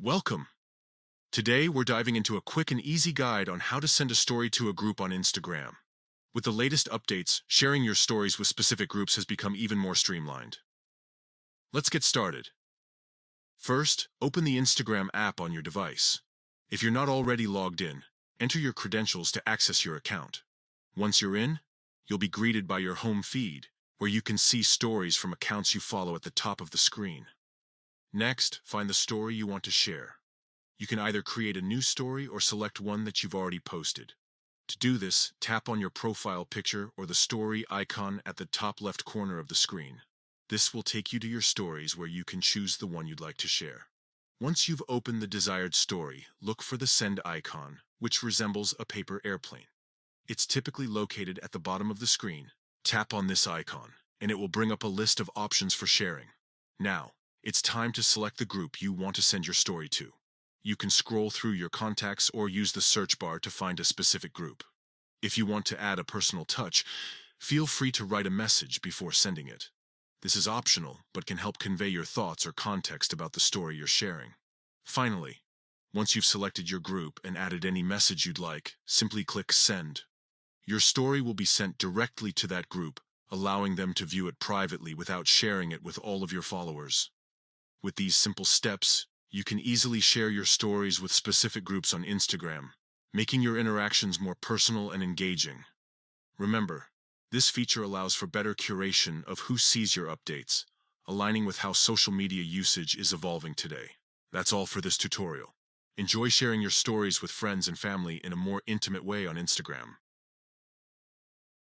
Welcome! Today we're diving into a quick and easy guide on how to send a story to a group on Instagram. With the latest updates, sharing your stories with specific groups has become even more streamlined. Let's get started. First, open the Instagram app on your device. If you're not already logged in, enter your credentials to access your account. Once you're in, you'll be greeted by your home feed, where you can see stories from accounts you follow at the top of the screen. Next, find the story you want to share. You can either create a new story or select one that you've already posted. To do this, tap on your profile picture or the story icon at the top left corner of the screen. This will take you to your stories where you can choose the one you'd like to share. Once you've opened the desired story, look for the send icon, which resembles a paper airplane. It's typically located at the bottom of the screen. Tap on this icon, and it will bring up a list of options for sharing. Now, it's time to select the group you want to send your story to. You can scroll through your contacts or use the search bar to find a specific group. If you want to add a personal touch, feel free to write a message before sending it. This is optional, but can help convey your thoughts or context about the story you're sharing. Finally, once you've selected your group and added any message you'd like, simply click Send. Your story will be sent directly to that group, allowing them to view it privately without sharing it with all of your followers. With these simple steps, you can easily share your stories with specific groups on Instagram, making your interactions more personal and engaging. Remember, this feature allows for better curation of who sees your updates, aligning with how social media usage is evolving today. That's all for this tutorial. Enjoy sharing your stories with friends and family in a more intimate way on Instagram.